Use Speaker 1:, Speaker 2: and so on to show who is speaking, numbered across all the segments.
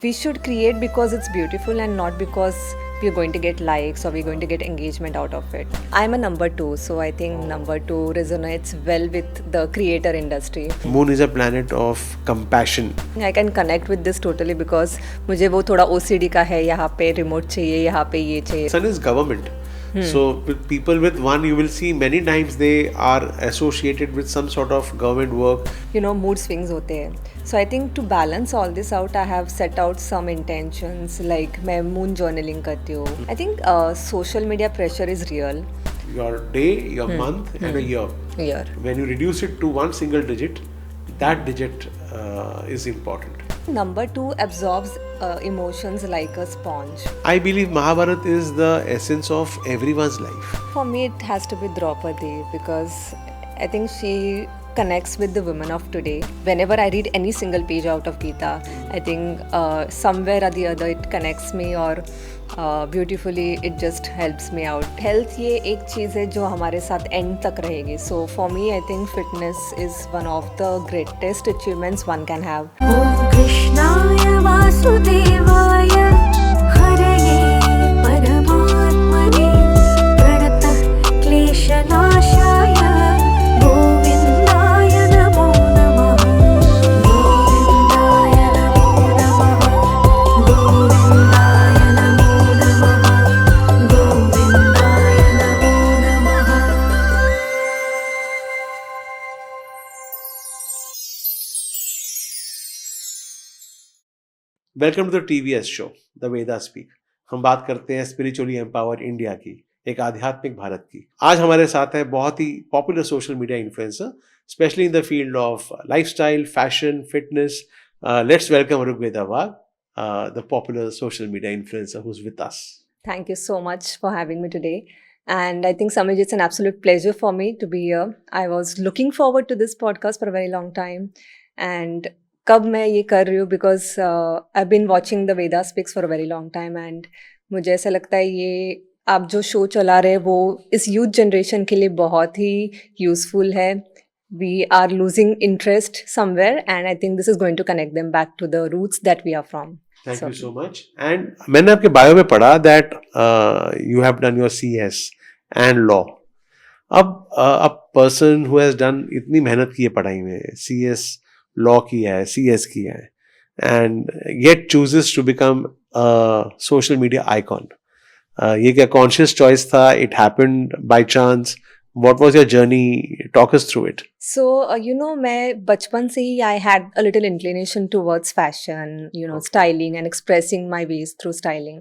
Speaker 1: We should create because it's beautiful and not because we're going to get likes or we're going to get engagement out of it. I'm a number two, so I think number two resonates well with the creator industry.
Speaker 2: Moon is a planet of compassion.
Speaker 1: I can connect with this totally because मुझे वो थोड़ा OCD का है, यहाँ पे remote चाहिए, यहाँ पे ये चाहिए.
Speaker 2: Sun is government. So with people with one, you will see many times they are associated with some sort of government work.
Speaker 1: You know, mood swings होते हैं. So I think to balance all this out, I have set out some intentions like मैं moon journaling करती हूँ. I think social media pressure is real.
Speaker 2: Your day, your month and a year.
Speaker 1: Year.
Speaker 2: When you reduce it to one single digit, that digit is important.
Speaker 1: Number two absorbs emotions like a sponge.
Speaker 2: I believe Mahabharata is the essence of everyone's life.
Speaker 1: For me, it has to be Draupadi because I think she connects with the women of today. Whenever I read any single page out of Gita, I think somewhere or the other it connects me or beautifully it just helps me out. Health ये एक चीज़ है जो हमारे साथ end तक रहेगी. So for me, I think fitness is one of the greatest achievements one can have.
Speaker 3: ॐ कृष्णाय वासुदेवाय हरये परमात्मने प्रणतः क्लेशनाशाय गोविन्दाय नमो नमः गोविन्दाय नमो नमः गोविन्दाय नमो नमः गोविन्दाय नमो नमः.
Speaker 2: Welcome to the TVS show the Veda speak. हम बात करते हैं स्पिरिचुअली एम्पावर्ड इंडिया की, एक आध्यात्मिक भारत की. आज हमारे साथ है बहुत ही popular social media influencer, specially in the field of lifestyle, fashion, fitness. Let's welcome Rigveda Wagh, the popular social media influencer who's with us.
Speaker 1: Thank you so much for having me today. And I think, Samaj, it's an absolute pleasure for me to be here. I was looking forward to this podcast for a very long time. And कब मैं ये कर रही हूँ because I've been watching the Veda Speaks for a very long time and मुझे ऐसा लगता है ये आप जो शो चला रहे हैं वो इस यूथ जनरेशन के लिए बहुत ही यूज़फुल है. We are losing interest somewhere and I think this is going to connect them back to the roots that we are from.
Speaker 2: Thank you so much. And मैंने आपके बायो में पढ़ा that you have done your CS and law. अब a person who has done इतनी मेहनत की है पढ़ाई में, CS लॉ किया है, CS किया है, and yet chooses to become a social media icon. ये क्या conscious choice था? It happened by chance. What was your journey? Talk us through it.
Speaker 1: So, you know, मैं बचपन से ही I had a little inclination towards fashion, you know, styling and expressing my ways through styling.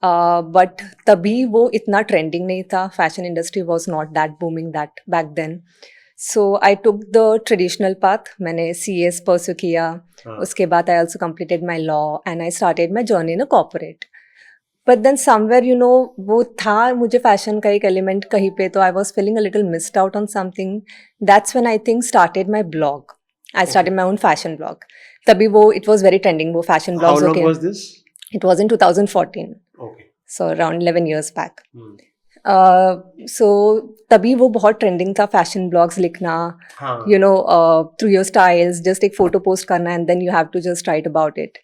Speaker 1: But तभी वो इतना trending नहीं था. Fashion industry was not that booming that back then. So I took the traditional path. मैंने CS pursue किया. उसके बाद I also completed my law and I started my journey in a corporate. But then somewhere, you know, वो था मुझे fashion का एक element कहीं पे, तो I was feeling a little missed out on something. That's when I think started my blog. I started my own fashion blog. तभी वो it was very trending, वो fashion
Speaker 2: How
Speaker 1: blogs.
Speaker 2: long was this?
Speaker 1: It was in 2014.
Speaker 2: Okay.
Speaker 1: So around 11 years back. So तभी वो बहुत trending था fashion blogs लिखना, you know, through your styles, just एक photo post करना and then you have to just write about it.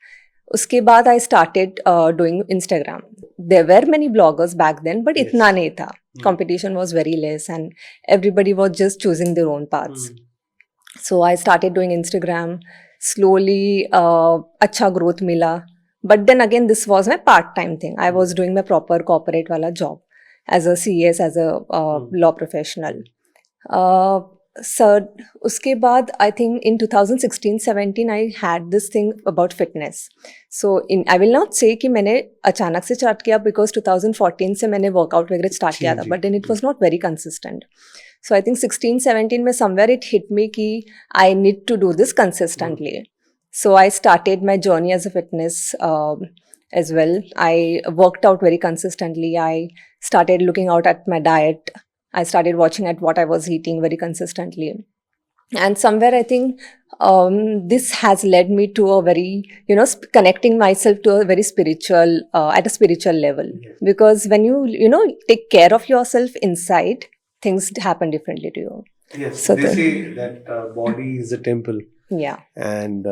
Speaker 1: उसके बाद I started doing Instagram. There were many bloggers back then but इतना नहीं था. Competition was very less and everybody was just choosing their own paths. So I started doing Instagram. Slowly अच्छा growth मिला, but then again this was my part time thing. I was doing my proper corporate वाला job as a CS, as a law professional. So उसके बाद I think in 2016-17 I had this thing about fitness. So I will not say कि मैंने अचानक से start किया because 2014 से मैंने workout वगैरह start किया था, but then it was not very consistent. So I think 16-17 में somewhere it hit me कि I need to do this consistently. So I started my journey as a fitness as well. I worked out very consistently. I started looking out at my diet. I started watching at what I was eating very consistently. And somewhere I think this has led me to a very, you know, connecting myself to a very spiritual, at a spiritual level.
Speaker 2: Yes.
Speaker 1: Because when you know, take care of yourself inside, things happen differently to you.
Speaker 2: Yes,
Speaker 1: So
Speaker 2: they
Speaker 1: the-
Speaker 2: say that body is a temple.
Speaker 1: Yeah.
Speaker 2: and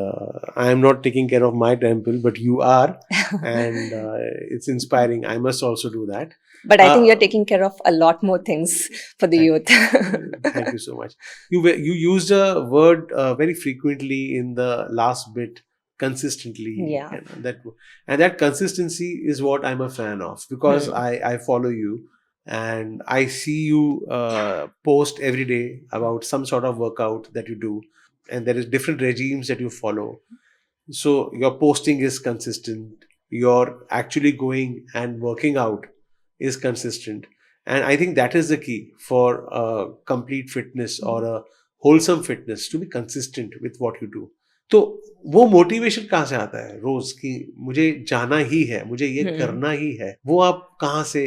Speaker 2: I am not taking care of my temple, but you are, and it's inspiring. I must also do that.
Speaker 1: But I think you're
Speaker 2: Uh,
Speaker 1: taking care of a lot more things for the youth.
Speaker 2: Thank you so much. You used a word very frequently in the last bit, consistently.
Speaker 1: Yeah.
Speaker 2: And that consistency is what I'm a fan of, because I follow you and I see you post every day about some sort of workout that you do, and there is different regimes that you follow. So your posting is consistent, you're actually going and working out is consistent, and I think that is the key for complete fitness or a wholesome fitness, to be consistent with what you do. तो वो motivation कहाँ से आता है रोज कि मुझे जाना ही है, मुझे ये करना ही है, वो आप कहाँ से,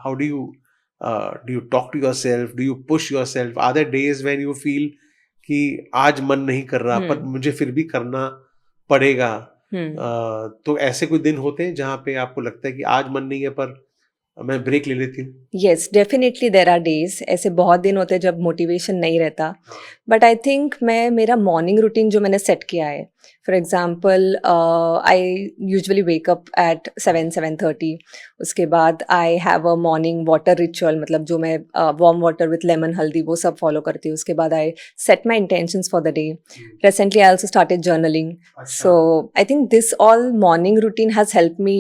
Speaker 2: how do you talk to yourself, do you push yourself? Are there days when you feel कि आज मन नहीं कर रहा पर मुझे फिर भी करना पड़ेगा? तो ऐसे कोई दिन होते हैं जहाँ पे आपको लगता है कि आज मन नहीं है पर मैं ब्रेक ले लेती हूँ?
Speaker 1: Yes, definitely there are days. ऐसे बहुत दिन होते हैं जब मोटिवेशन नहीं रहता. बट आई थिंक मैं मेरा मॉर्निंग रूटीन जो मैंने सेट किया है, for example I usually wake up at 7:30. उसके बाद I have a morning water ritual, मतलब जो मैं वार्म वाटर विथ लेमन हल्दी वो सब फॉलो करती हूँ. उसके बाद I set my intentions for the day. Recently I also started journaling. So I think this all morning routine has helped me,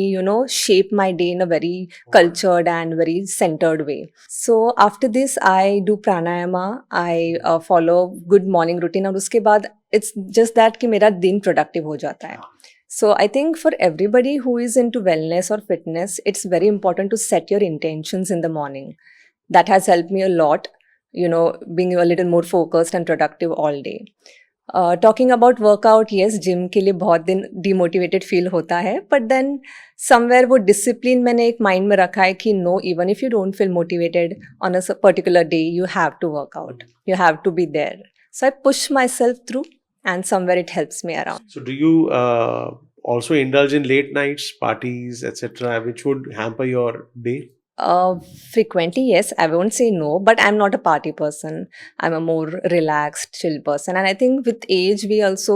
Speaker 1: shape my day in a very cultured and very centered way. So after this, I do pranayama. I follow good morning routine. और उसके बाद it's just that कि मेरा दिन productive हो जाता है. So I think for everybody who is into wellness or fitness, it's very important to set your intentions in the morning. That has helped me a lot, being a little more focused and productive all day. Talking about workout, yes, gym के लिए बहुत दिन demotivated feel होता है, but then somewhere वो discipline मैंने एक mind में रखा है कि no, even if you don't feel motivated on a particular day, you have to work out, you have to be there. So I push myself through and somewhere it helps me around.
Speaker 2: So do you also indulge in late nights, parties, etc., which would hamper your day?
Speaker 1: Frequently, yes. I won't say no, but I'm not a party person. I'm a more relaxed, chill person. And I think with age, we also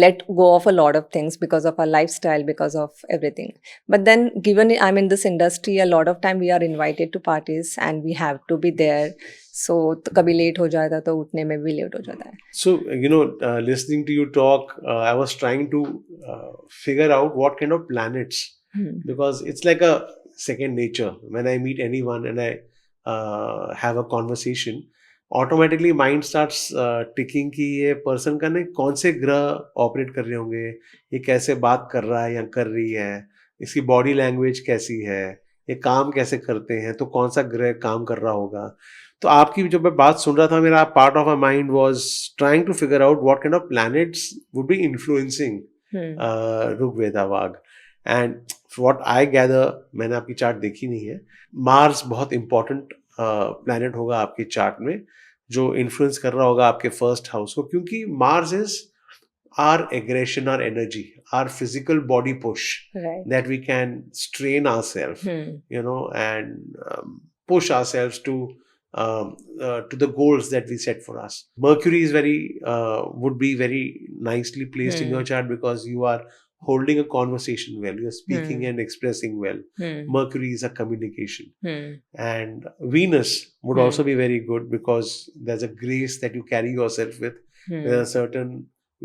Speaker 1: let go of a lot of things because of our lifestyle, because of everything. But then, given I'm in this industry, a lot of time we are invited to parties and we have to be there. So, कभी late हो जाता तो उठने में भी late हो जाता है.
Speaker 2: So, listening to you talk, I was trying to figure out what kind of planets, because it's like a second nature. When I meet anyone and I have a conversation, automatically mind starts ticking कि ये person का नहीं कौन से ग्रह operate कर रहे होंगे, ये कैसे बात कर रहा है या कर रही है, इसकी बॉडी लैंग्वेज कैसी है, ये काम कैसे करते हैं, तो कौन सा ग्रह काम कर रहा होगा. तो आपकी जब मैं बात सुन रहा था, मेरा part of my mind was trying to figure out what kind of planets would be influencing Rigveda Wagh. And what I gather, मैंने आपकी चार्ट देखी नहीं है, मार्स बहुत इंपॉर्टेंट प्लैनेट होगा आपकी चार्ट में, जो इन्फ्लुएंस कर रहा होगा आपके फर्स्ट हाउस को, क्योंकि Mars is our aggression, our energy, our physical body push,
Speaker 1: Right.
Speaker 2: that we can strain ourselves, and push ourselves to the goals that we set for us. Mercury is would be very nicely placed in your chart, because you are holding a conversation well, you're speaking and expressing well. Mercury is a communication. And Venus would also be very good, because there's a grace that you carry yourself with. There's a certain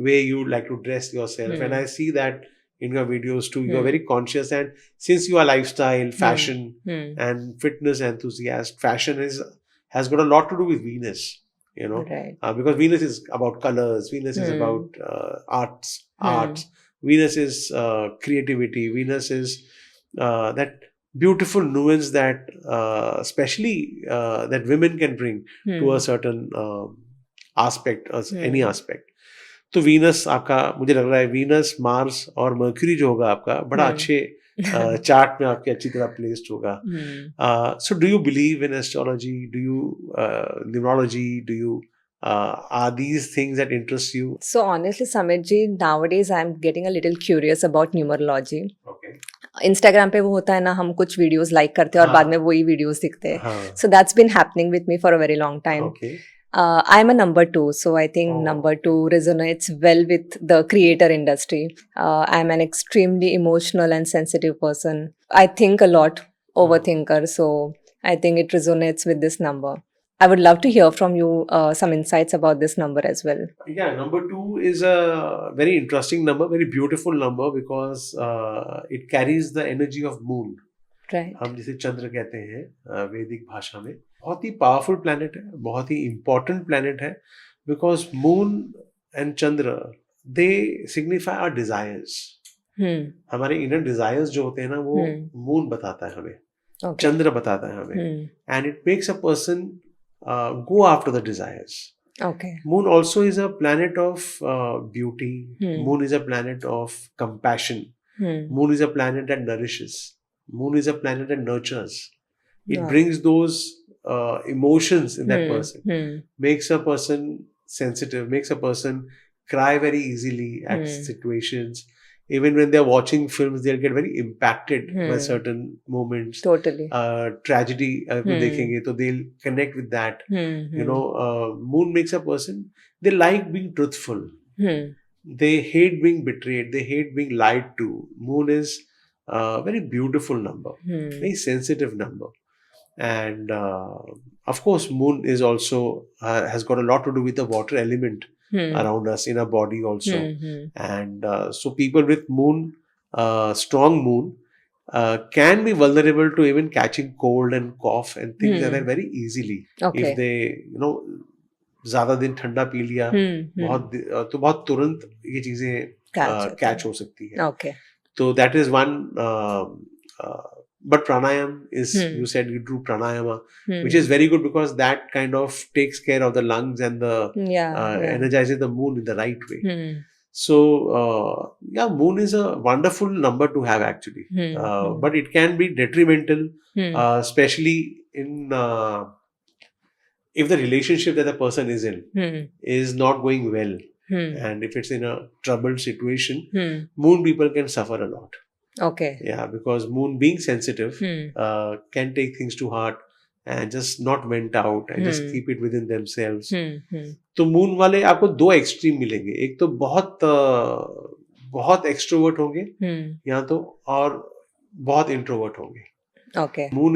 Speaker 2: way you like to dress yourself, and I see that in your videos too. You're very conscious, and since you are lifestyle, fashion, and fitness enthusiast, fashion has got a lot to do with Venus,
Speaker 1: Right.
Speaker 2: because Venus is about colors, Venus is about arts, Venus is creativity, Venus is that beautiful nuance that especially that women can bring to a certain aspect, any aspect. तो Venus आपका, मुझे लग रहा है Venus, Mars और mercury जो होगा आपका बड़ा अच्छे चार्ट में आपके अच्छी तरह प्लेस्ड होगा. So do you believe in astrology, do you numerology, do you are these things that interest you?
Speaker 1: So honestly, Samit ji, nowadays I'm getting a little curious about numerology.
Speaker 2: Okay.
Speaker 1: Instagram पे वो होता है ना, हम कुछ videos like करते हैं और बाद में वही वीडियोस दिखते हैं.
Speaker 2: हाँ.
Speaker 1: So that's been happening with me for a very long time.
Speaker 2: Okay.
Speaker 1: I'm a number two, so I think
Speaker 2: Oh,
Speaker 1: number two resonates well with the creator industry. I'm an extremely emotional and sensitive person. I think a lot, overthinker, so I think it resonates with this number. I would love to hear from you some insights about this number as well.
Speaker 2: Yeah, number 2 is a very interesting number, very beautiful number because it carries the energy of moon.
Speaker 1: Right.
Speaker 2: हम जिसे चंद्र कहते हैं वैदिक भाषा में, बहुत ही powerful planet है, बहुत ही इंपॉर्टेंट प्लैनेट है because moon and Chandra they signify our desires.
Speaker 1: Hmm.
Speaker 2: हमारे इनर डिजायर्स जो होते हैं ना वो मून बताता है हमें,
Speaker 1: Okay.
Speaker 2: चंद्र बताता है हमें,
Speaker 1: Hmm.
Speaker 2: And it makes a person go after the desires.
Speaker 1: Okay.
Speaker 2: Moon also is a planet of beauty. Moon is a planet of compassion.
Speaker 1: Hmm.
Speaker 2: Moon is a planet that nourishes. Moon is a planet that nurtures. It
Speaker 1: Wow.
Speaker 2: brings those emotions in that person.
Speaker 1: Hmm.
Speaker 2: Makes a person sensitive, makes a person cry very easily at situations. Even when they're watching films, they'll get very impacted by certain moments.
Speaker 1: Totally.
Speaker 2: Tragedy को देखेंगे तो they'll connect with that. You know, Moon makes a person, they like being truthful. They hate being betrayed. They hate being lied to. Moon is a very beautiful number, very sensitive number. And of course, Moon is also has got a lot to do with the water element around us in our body also. And so people with Moon, strong Moon, can be vulnerable to even catching cold and cough and things like that very easily.
Speaker 1: Okay.
Speaker 2: If they, you know, ज्यादा दिन ठंडा P लिया तो बहुत तुरंत ये चीजें catch हो सकती है.
Speaker 1: Okay.
Speaker 2: So that is one. But pranayam is, you said you do pranayama, which is very good because that kind of takes care of the lungs and the energizes the moon in the right way. So yeah, moon is a wonderful number to have actually, but it can be detrimental, especially in if the relationship that the person is in is not going well. And if it's in a troubled situation, moon people can suffer a lot.
Speaker 1: Okay.
Speaker 2: Yeah, because moon being sensitive can take things to heart and just not vent out and just keep it within themselves. तो moon वाले आपको दो extreme मिलेंगे. एक तो बहुत extrovert होंगे या तो और बहुत इंट्रोवर्ट होंगे.
Speaker 1: Okay.
Speaker 2: Moon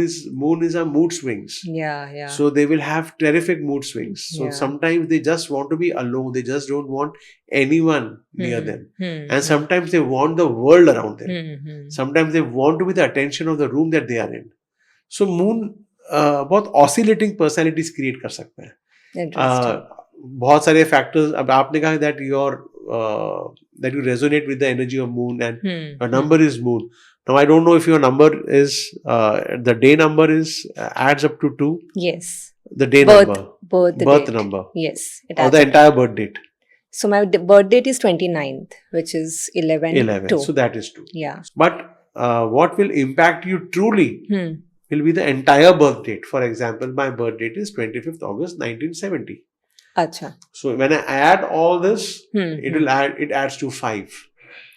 Speaker 2: is a mood swings.
Speaker 1: Yeah.
Speaker 2: So they will have terrific mood swings. So
Speaker 1: Yeah.
Speaker 2: sometimes they just want to be alone. They just don't want anyone near them. And sometimes they want the world around them. Sometimes they want to be the attention of the room that they are in. So Moon बहुत oscillating personalities create कर सकता है.
Speaker 1: Interesting.
Speaker 2: बहुत सारे factors. अब आपने कहा that that you resonate with the energy of Moon and your number is Moon. Now I don't know if your number is the day number is adds up to 2.
Speaker 1: Yes.
Speaker 2: The day number.
Speaker 1: Birth date.
Speaker 2: Number.
Speaker 1: Yes. It
Speaker 2: Or
Speaker 1: adds
Speaker 2: the
Speaker 1: up.
Speaker 2: entire birth date.
Speaker 1: So my birth date is 29th, which is 11/2.
Speaker 2: So that is 2.
Speaker 1: Yeah.
Speaker 2: But what will impact you truly will be the entire birth date. For example, my birth date is 25th August 1970.
Speaker 1: Acha.
Speaker 2: So when I add all this, it adds to 5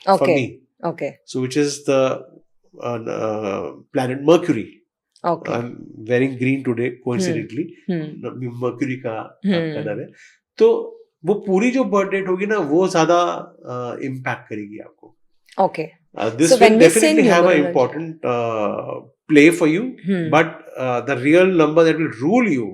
Speaker 2: for
Speaker 1: Okay.
Speaker 2: me.
Speaker 1: Okay.
Speaker 2: So which is the planet Mercury.
Speaker 1: Okay.
Speaker 2: I'm wearing green today, coincidentally. Mercury का colour है. तो वो पूरी जो birth date होगी ना वो ज्यादा इम्पैक्ट करेगी आपको.
Speaker 1: Okay.
Speaker 2: This
Speaker 1: So when
Speaker 2: will
Speaker 1: we say
Speaker 2: definitely have an
Speaker 1: numerology-
Speaker 2: important play for you, but the real number that will rule you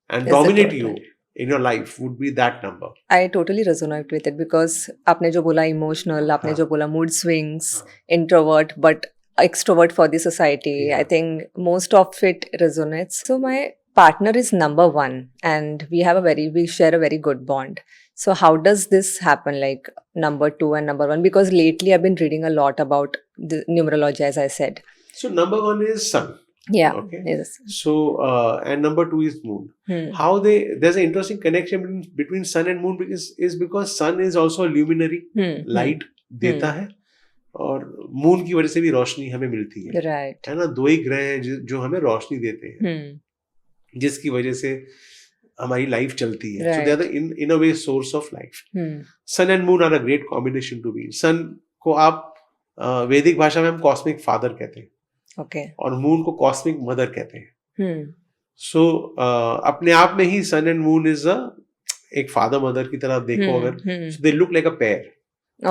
Speaker 2: and
Speaker 1: Is the
Speaker 2: dominate
Speaker 1: birth
Speaker 2: you in your life would be that number.
Speaker 1: I totally resonate with it because आपने जो बोला emotional, आपने जो बोला mood swings, introvert but extrovert for the society.
Speaker 2: Yeah.
Speaker 1: I think most of it resonates. So my partner is number 1 and we share a very good bond. So how does this happen, like number 2 and number 1? Because lately I've been reading a lot about the numerology, as I said.
Speaker 2: So number 1 is Sun.
Speaker 1: Yeah.
Speaker 2: Okay.
Speaker 1: Yes.
Speaker 2: So and number 2 is Moon. How there's an interesting connection between Sun and Moon because Sun is also a luminary, light देता है और Moon की वजह से भी रोशनी हमें मिलती है.
Speaker 1: Right.
Speaker 2: है ना, दो ही ग्रह हैं जो हमें रोशनी देते हैं, जिसकी वजह से हमारी लाइफ चलती है. So they are the in a way source of life. Sun and Moon are a great combination to be. Sun को आप वैदिक भाषा में हम कॉस्मिक फादर कहते हैं.
Speaker 1: Okay.
Speaker 2: और मून को कॉस्मिक मदर कहते हैं. सो अपने आप में ही सन एंड मून इज एक फादर मदर की तरह देखो अगर, so they look like a pair.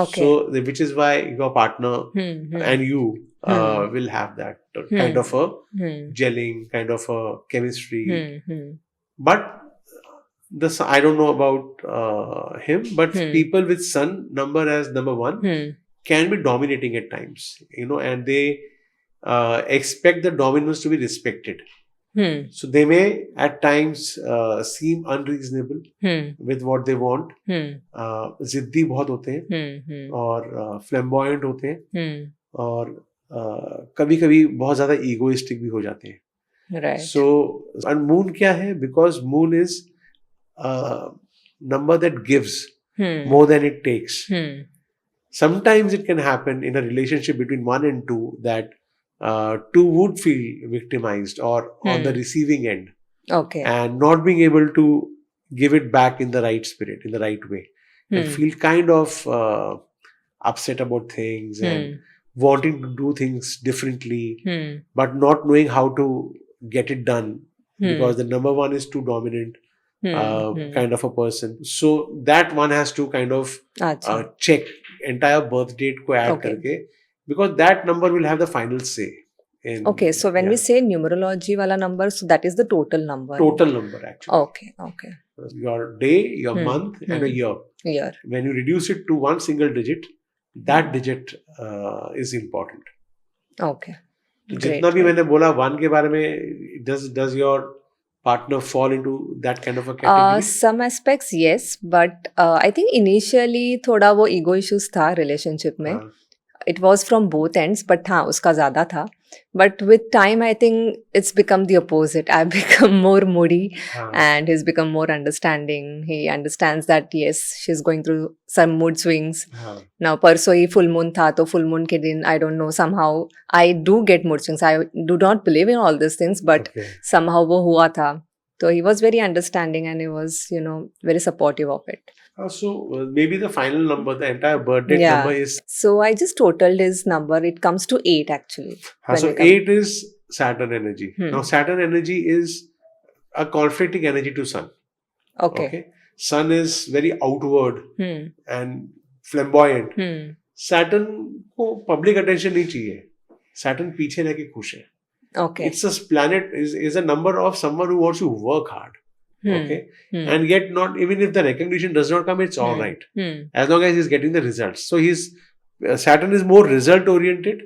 Speaker 1: Okay.
Speaker 2: So which is why your partner and you will have that kind of a gelling, kind of a chemistry. But I don't know about him, but people with sun number as number 1 can be dominating at times, and they expect the dominance to be respected. So they may at times seem unreasonable with what they want. जिद्दी बहुत होते हैं और flamboyant होते हैं और कभी कभी बहुत ज्यादा ईगोइस्टिक भी हो जाते हैं.
Speaker 1: Right.
Speaker 2: So and moon क्या है? Because moon is number that gives more than it takes. Sometimes it can happen in a relationship between 1 and 2 that 2 would feel victimized or on the receiving end,
Speaker 1: Okay.
Speaker 2: and not being able to give it back in the right spirit, in the right way, and feel kind of upset about things and wanting to do things differently, but not knowing how to get it done because the number 1 is too dominant kind of a person. So that one has to kind of
Speaker 1: Acha.
Speaker 2: check entire birth date ko add
Speaker 1: Okay.
Speaker 2: karke, because that number will have the final say in,
Speaker 1: Okay, so when we
Speaker 2: yeah,
Speaker 1: say numerology wala number, so that is the total number.
Speaker 2: total number actually.
Speaker 1: Okay.
Speaker 2: Your day, your month and a year.
Speaker 1: Year.
Speaker 2: When you reduce it to one single digit, that digit is important.
Speaker 1: Okay.
Speaker 2: तो
Speaker 1: Great,
Speaker 2: जितना भी
Speaker 1: great.
Speaker 2: मैंने बोला 1 के बारे में, does your partner fall into that kind of a category?
Speaker 1: Some aspects yes, but I think initially थोड़ा वो ego issues था relationship में.
Speaker 2: हाँ.
Speaker 1: It was from both ends, but हाँ उसका ज़्यादा था. But with time, I think it's become the opposite. I've become more moody,
Speaker 2: हाँ.
Speaker 1: and he's become more understanding. He understands that yes, she's going through some mood swings.
Speaker 2: हाँ.
Speaker 1: Now, परसों ही full moon था, तो full moon के दिन I don't know, somehow I do get mood swings. I do not believe in all these things, but
Speaker 2: Okay.
Speaker 1: somehow वो हुआ था. So he was very understanding and he was, very supportive of it.
Speaker 2: So maybe the final number, the entire birth date
Speaker 1: Yeah.
Speaker 2: number is,
Speaker 1: So I just totaled his number. It comes to 8 actually. when
Speaker 2: so
Speaker 1: we come-
Speaker 2: 8 is Saturn energy. Now Saturn energy is a conflicting energy to Sun.
Speaker 1: Okay.
Speaker 2: Sun is very outward
Speaker 1: Hmm.
Speaker 2: and flamboyant.
Speaker 1: Hmm.
Speaker 2: Saturn को public attention नहीं चाहिए. Saturn पीछे रह के खुश है.
Speaker 1: Okay.
Speaker 2: It's a planet, is a number of someone who wants to work hard. Okay. And yet not, even if the recognition does not come, it's all right. As long as he's getting the results. So Saturn is more result oriented.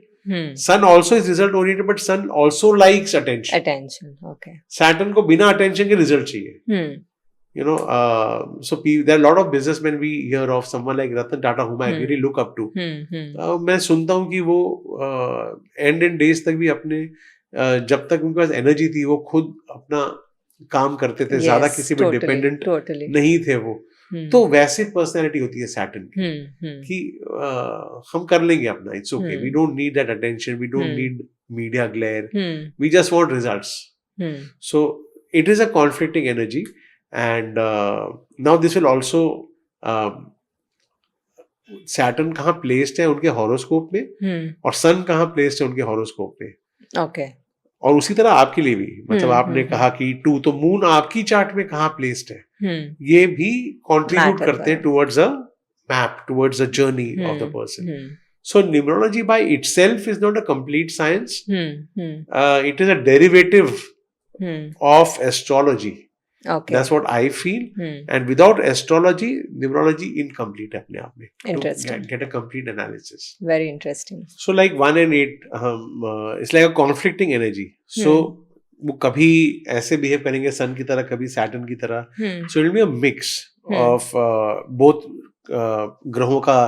Speaker 2: Sun also is result oriented, but Sun also likes attention.
Speaker 1: Attention. Okay.
Speaker 2: Saturn को बिना attention के result चाहिए. So there are a lot of businessmen we hear of, someone like Ratan Tata, whom I really look up to. मैं सुनता हूँ कि वो end in days तक भी अपने जब तक उनके पास energy थी, वो खुद अपना काम करते थे, ज्यादा
Speaker 1: Yes,
Speaker 2: किसी पे
Speaker 1: totally,
Speaker 2: डिपेंडेंट
Speaker 1: totally.
Speaker 2: नहीं थे वो. तो वैसे पर्सनैलिटी होती है सैटर्न की कि हम कर लेंगे अपना, it's okay, we don't need that attention, we don't need media glare, we just want results. So it is a conflicting energy, and now this will also, Saturn कहाँ प्लेस्ड है उनके हॉरोस्कोप में और सन कहाँ प्लेस्ड है उनके horoscope में.
Speaker 1: Okay.
Speaker 2: और उसी तरह आपके लिए भी, मतलब आपने कहा कि 2, तो मून आपकी चार्ट में कहाँ प्लेस्ड है, ये भी कंट्रीब्यूट करते हैं towards a map, towards a journey of the person. So numerology by itself is not a complete science. It is a derivative of astrology.
Speaker 1: Okay.
Speaker 2: That's what I feel. And without astrology, numerology incomplete अपने आप में.
Speaker 1: Interesting.
Speaker 2: To get a complete analysis.
Speaker 1: Very interesting.
Speaker 2: So like 1 and 8, it's like a conflicting energy. So वो कभी ऐसे behave करेंगे सन की तरह, कभी सैटर्न की तरह. So it will be a mix of both ग्रहों का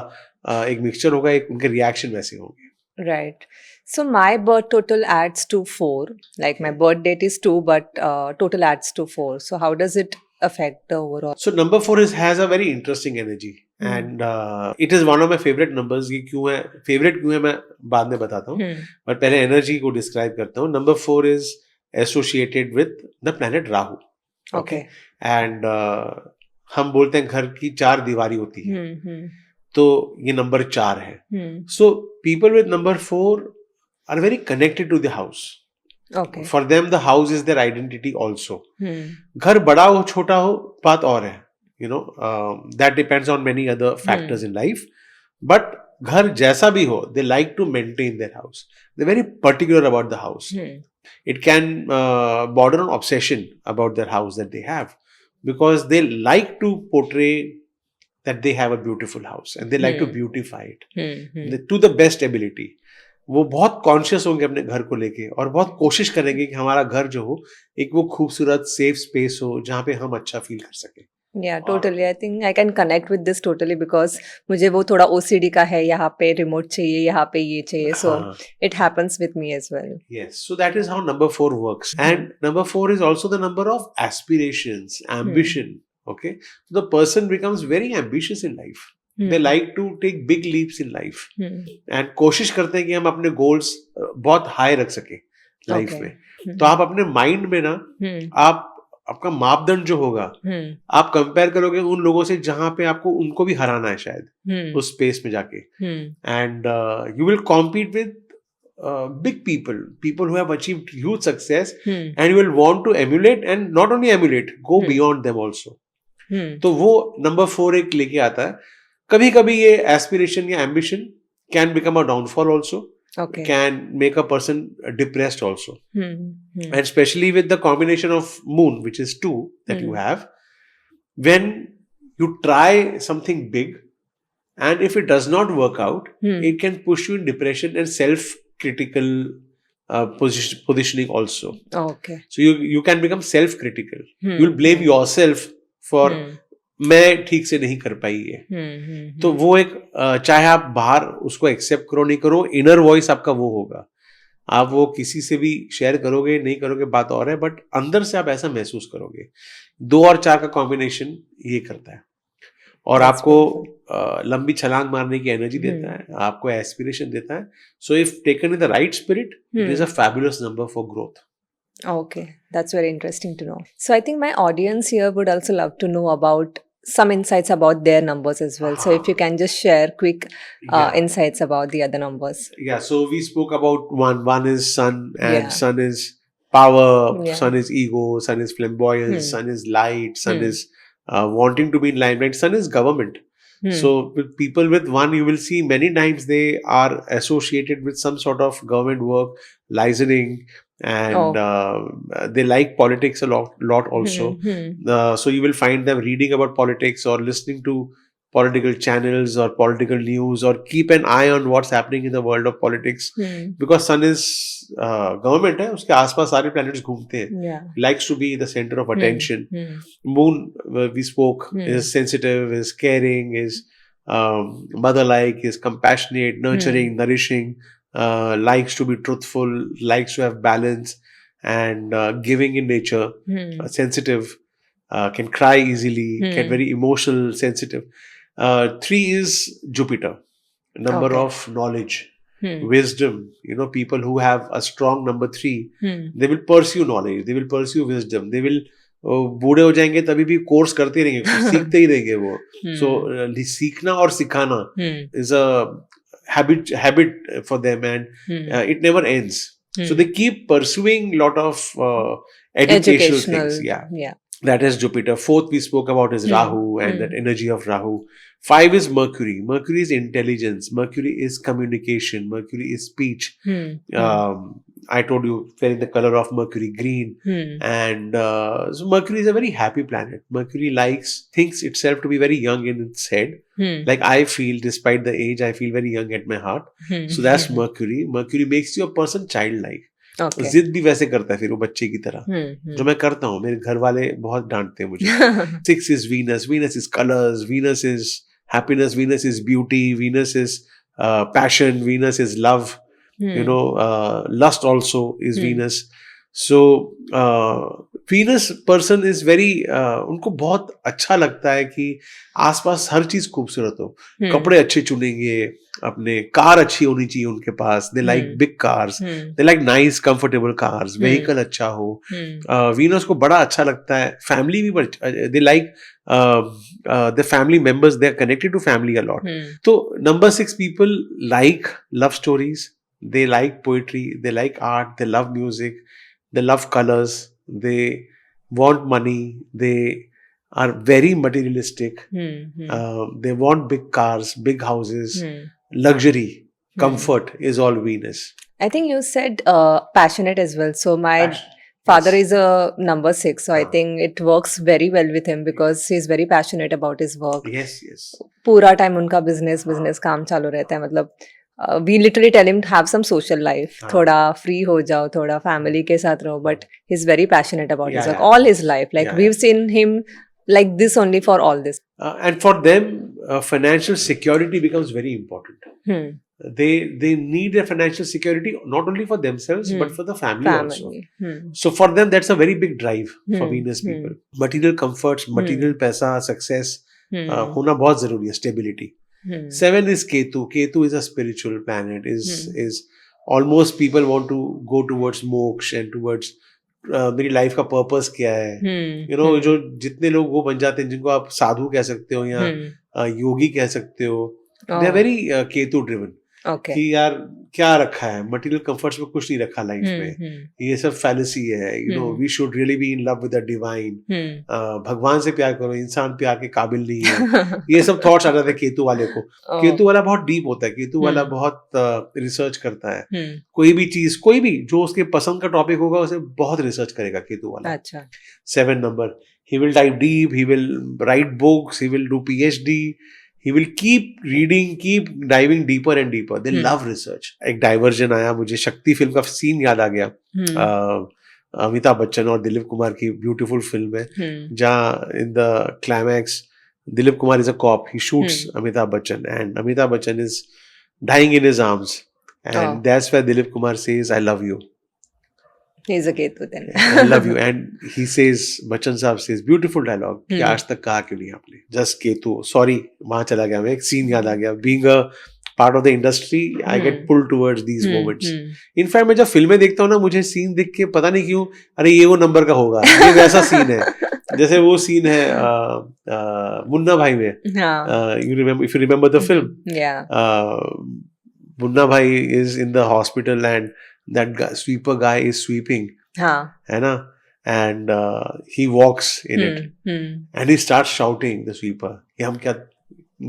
Speaker 2: एक मिक्सचर होगा, एक उनके रिएक्शन वैसे होंगे.
Speaker 1: Right. So my birth total adds to 4. Like my birth date is 2, but total adds to 4. So how does it affect the overall?
Speaker 2: So number 4 has a very interesting energy, and it is one of my favorite numbers. ये क्यों है favorite, क्यों है मैं बाद में बताता हूँ, but पहले energy को describe करता हूँ. Number 4 is associated with the planet Rahu.
Speaker 1: Okay.
Speaker 2: And हम बोलते हैं घर की 4 दीवारी होती है, तो ये नंबर 4 है. So people with number 4 are very connected to the house.
Speaker 1: Okay.
Speaker 2: For them the house is their identity also.
Speaker 1: Hmm.
Speaker 2: घर बड़ा हो छोटा हो बात और है, you know, that depends on many other factors in life, but घर जैसा भी हो, they like to maintain their house. They're very particular about the house.
Speaker 1: Hmm.
Speaker 2: It can border on obsession about their house that they have, because they like to portray that they have a beautiful house and they like to beautify it
Speaker 1: Hmm.
Speaker 2: to the best ability. वो बहुत conscious होंगे अपने घर को लेके और बहुत कोशिश करेंगे कि हमारा घर जो हो एक वो खूबसूरत सेफ स्पेस हो जहाँ पे हम अच्छा फील कर सके.
Speaker 1: Yeah, totally. I think I can connect with this totally because मुझे वो थोड़ा OCD का है, यहाँ पे रिमोट चाहिए, यहाँ पे ये चाहिए, so
Speaker 2: हाँ.
Speaker 1: it happens with me as well.
Speaker 2: Yes, so that is how number 4 works. And number 4 is also the number of aspirations, ambition. Okay, so the person becomes very ambitious in life. They like to take big leaps in life. And कोशिश करते हैं कि हम अपने goals बहुत high रख सके life
Speaker 1: Okay.
Speaker 2: में. तो आप अपने mind में ना आप आपका मापदंड जो होगा आप कंपेयर करोगे उन लोगों से जहां पे आपको उनको भी हराना है शायद उस स्पेस में जाके. And you will compete with big people who have achieved huge success, and you will want to emulate, and not only emulate, go beyond them also. तो वो नंबर 4 एक लेके आता है. कभी कभी ये एस्पिरेशन या ambition can become a downfall also,
Speaker 1: Okay.
Speaker 2: can make a person depressed also. And especially with the combination of moon, which is 2 that you have, when you try something big and if it does not work out, it can push you in depression and self-critical positioning also.
Speaker 1: Okay.
Speaker 2: So you can become self-critical. You will blame yourself for मैं ठीक से नहीं कर पाई ये. तो वो एक चाहे आप बाहर उसको एक्सेप्ट करो नहीं करो, इनर वॉइस आपका वो होगा. आप वो किसी से भी शेयर करोगे नहीं करोगे बात और है, बट अंदर से आप ऐसा महसूस करोगे. 2 और 4 का कॉम्बिनेशन ये करता है और आपको लंबी छलांग मारने की एनर्जी देता है, आपको एस्पिरेशन देता है. So if taken in the right spirit, it is a fabulous number for growth.
Speaker 1: Okay, that's very interesting to know. So I think my audience here would also love to know about some insights about their numbers as well. So if you can just share quick insights about the other numbers.
Speaker 2: Yeah, so we spoke about one is sun, and
Speaker 1: Yeah.
Speaker 2: sun is power,
Speaker 1: Yeah.
Speaker 2: sun is ego, sun is flamboyance, sun is light, sun is wanting to be in limelight, sun is government. So with people with 1, you will see many times they are associated with some sort of government work, licensing, and they like politics a lot also. So you will find them reading about politics or listening to political channels or political news, or keep an eye on what's happening in the world of politics, because sun is government है, उसके आसपास सारे planets घूमते हैं.
Speaker 1: Yeah.
Speaker 2: Likes to be the center of attention. Moon, we spoke, is sensitive, is caring, is mother-like, is compassionate, nurturing, nourishing, likes to be truthful, likes to have balance, and giving in nature, sensitive, can cry easily, get very emotional, sensitive. 3 is Jupiter, number
Speaker 1: Okay.
Speaker 2: of knowledge, wisdom. You know, people who have a strong number 3, they will pursue knowledge, they will pursue wisdom, they will बूढ़े हो जाएंगे तभी भी course करते रहेंगे, कुछ सीखते ही रहेंगे वो. सो सीखना और सिखाना is a habit for them, and it never ends. So they keep pursuing lot of educational things.
Speaker 1: Yeah.
Speaker 2: That is Jupiter. 4th we spoke about is Rahu, and that energy of Rahu. 5 is Mercury. Mercury is intelligence. Mercury is communication. Mercury is speech. I told you, wearing the color of Mercury, green. And so Mercury is a very happy planet. Mercury thinks itself to be very young in its head. Like I feel, despite the age, I feel very young at my heart. So that's Mercury. Mercury makes you a person childlike.
Speaker 1: Okay.
Speaker 2: जिद भी वैसे करता है फिर वो बच्चे की तरह, जो मैं करता हूँ. मेरे घर वाले बहुत डांटते हैं मुझे. 6 is Venus. Venus is colors. Venus is happiness. Venus is beauty. Venus is passion. Venus is love. You know, lust also is Venus. So Venus person is very उनको बहुत अच्छा लगता है कि आसपास हर चीज खूबसूरत हो. कपड़े अच्छे चुनेंगे, अपने कार अच्छी होनी चाहिए उनके पास. They like big cars. They like nice comfortable cars. Vehicle अच्छा हो. Venus को बड़ा अच्छा लगता है. Family भी they like the family members, they are connected to family a lot. So number 6 people like love stories, they like poetry, they like art, they love music, they love colors, they want money, they are very materialistic. They want big cars, big houses, luxury, comfort is all Venus.
Speaker 1: I think you said passionate as well. So my
Speaker 2: Passion.
Speaker 1: father
Speaker 2: Yes.
Speaker 1: is a number 6, so I
Speaker 2: हाँ.
Speaker 1: think it works very well with him because he's very passionate about his work.
Speaker 2: Yes, yes.
Speaker 1: पूरा time उनका business काम चालू रहता है. मतलब we literally tell him to have some social life.
Speaker 2: हाँ.
Speaker 1: थोड़ा free हो जाओ, थोड़ा family के साथ रहो. But he's very passionate about his
Speaker 2: Yeah,
Speaker 1: work
Speaker 2: yeah.
Speaker 1: all his life. Like
Speaker 2: Yeah,
Speaker 1: we've seen him like this only for all this.
Speaker 2: And for them, financial security becomes very important.
Speaker 1: Hmm.
Speaker 2: They need a financial security not only for themselves but for the family also.
Speaker 1: Family. Hmm.
Speaker 2: So for them, that's a very big drive for
Speaker 1: Hmm,
Speaker 2: Venus
Speaker 1: hmm.
Speaker 2: people. Material comforts, material पैसा, success
Speaker 1: Hmm.
Speaker 2: होना बहुत जरूरी है. Stability.
Speaker 1: Hmm.
Speaker 2: 7 is Ketu. Ketu is a spiritual planet. Is almost people want to go towards moksha and towards मेरी life का purpose क्या है.
Speaker 1: Hmm.
Speaker 2: You know, जो जितने लोग वो बन जाते हैं जिनको आप साधु कह सकते हो या
Speaker 1: Hmm.
Speaker 2: योगी कह सकते हो, they are
Speaker 1: Oh,
Speaker 2: very Ketu driven.
Speaker 1: okay.
Speaker 2: कि यार क्या रखा है, मटेरियल कंफर्ट्स में कुछ नहीं रखा लाइफ
Speaker 1: Hmm.
Speaker 2: में.
Speaker 1: Hmm.
Speaker 2: ये सब फैलेसी है. You know, we should really be in love with the divine.
Speaker 1: Hmm.
Speaker 2: भगवान से प्यार करो, इंसान प्यार के काबिल नहीं है. ये सब थॉट्स आ जाते हैं केतु वाले को.
Speaker 1: Oh.
Speaker 2: केतु वाला बहुत डीप होता है. केतु वाला
Speaker 1: Hmm.
Speaker 2: बहुत रिसर्च करता है.
Speaker 1: Hmm.
Speaker 2: कोई भी चीज, कोई भी जो उसके पसंद का टॉपिक होगा उसे बहुत रिसर्च करेगा केतु वाला.
Speaker 1: अच्छा.
Speaker 2: 7 number. He will dive deep, he will write books, he will do PhD, he will keep reading, keep diving deeper and deeper. They love research. एक डाइवर्जन आया, मुझे शक्ति फिल्म का सीन याद आ गया.
Speaker 1: Hmm.
Speaker 2: अमिताभ बच्चन और दिलीप कुमार की ब्यूटीफुल फिल्म है
Speaker 1: Hmm.
Speaker 2: जहाँ in the climax Dilip Kumar is a cop, he shoots Amitabh Bachchan and Amitabh Bachchan is dying in his arms and
Speaker 1: Oh.
Speaker 2: that's where Dilip Kumar says I love you.
Speaker 1: He's a Ketu then.
Speaker 2: I love you. And he says, Bachchan साहब says, beautiful dialogue, कि आज तक कहा क्यों नहीं आपने? Just Ketu. Sorry, वहाँ चला गया मैं, एक सीन याद आ गया. Being a part of the industry, I get pulled towards these moments. In fact, मैं जब फिल्में देखता हूँ ना, मुझे सीन देख के पता नहीं क्यों, अरे ये वो नंबर का होगा, ये वैसा सीन है. जैसे वो सीन है मुन्ना भाई में.
Speaker 1: हाँ.
Speaker 2: If you remember the film,
Speaker 1: Yeah.
Speaker 2: Munna भाई is in the hospital and that guy, sweeper guy is sweeping,
Speaker 1: हाँ.
Speaker 2: है ना, and he walks in it and he starts shouting, the sweeper, कि हम क्या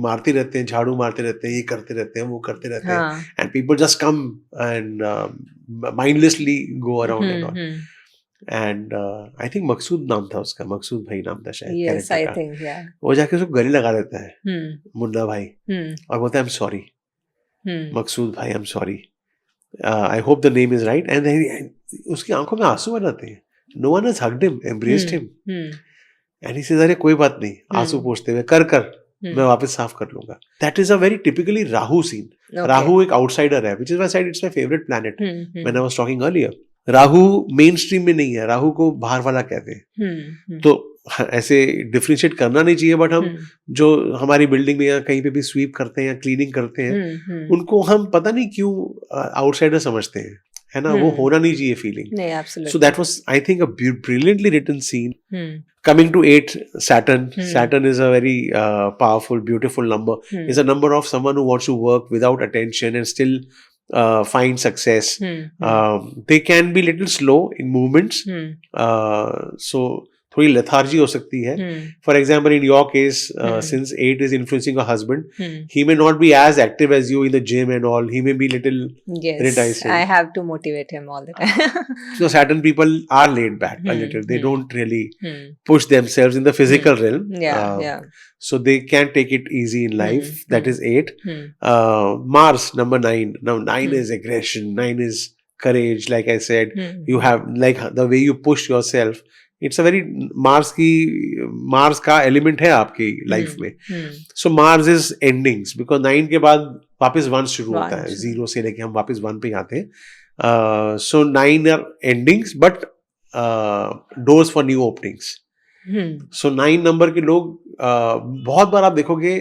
Speaker 2: मारते रहते हैं, झाड़ू मारते रहते हैं, ये करते रहते हैं, वो करते रहते हैं,
Speaker 1: हाँ.
Speaker 2: and people just come and mindlessly go around and all. And I think मकसूद नाम था उसका, मकसूद भाई नाम था शायद.
Speaker 1: Yes,
Speaker 2: character
Speaker 1: I
Speaker 2: का.
Speaker 1: think, yeah.
Speaker 2: वो जाके उसको गले लगा देता है मुन्ना भाई
Speaker 1: Hmm.
Speaker 2: और बोलता है I'm sorry.
Speaker 1: Hmm.
Speaker 2: मकसूद भाई I'm sorry. I hope the name is right. And then उसकी आंखों में आंसू आ जाते हैं. No one has hugged him, embraced him.
Speaker 1: Hmm.
Speaker 2: And he says, अरे कोई बात नहीं, आंसू पोंछते हुए कर मैं वापस साफ कर लूंगा. That is a very typically Rahu scene.
Speaker 1: Okay.
Speaker 2: Rahu एक outsider है, which is why I said it's my favorite planet
Speaker 1: Hmm.
Speaker 2: when I was talking earlier. Rahu main stream में नहीं है, राहु को बाहर वाला कहते हैं.
Speaker 1: Hmm.
Speaker 2: तो ऐसे डिफरेंशिएट करना नहीं चाहिए, बट हम जो हमारी बिल्डिंग में या कहीं पे भी स्वीप करते हैं या क्लीनिंग करते हैं, उनको हम पता नहीं क्यों आउटसाइडर समझते हैं, है ना. वो होना नहीं चाहिए फीलिंग.
Speaker 1: नहीं, absolutely.
Speaker 2: So that was, I think, a brilliantly written scene.
Speaker 1: Hmm.
Speaker 2: Coming to 8, Saturn. Saturn is a very powerful, beautiful number. It's a number of someone who wants to work without attention and still find success. They can be little slow in movements. So थोड़ी lethargy हो सकती है. For example, in your case, since 8 is influencing your husband, he may not be as active as you in the gym and all. He may be little
Speaker 1: Yes,
Speaker 2: reticent.
Speaker 1: I have to motivate him all the time.
Speaker 2: So Saturn people are laid back a little. They don't really push themselves in the physical realm.
Speaker 1: Yeah.
Speaker 2: So they can take it easy in life. That is 8. Mars, number 9. Now 9 is aggression. 9 is courage. Like I said, you have, like the way you push yourself. It's a very Mars का element है आपकी life में. So Mars is endings, because 9 के बाद वापस 1 शुरू होता है. 0 से लेके हम वापस 1 पे आते हैं. So 9 are endings, but doors for new openings. So 9 number के लोग बहुत बार आप देखोगे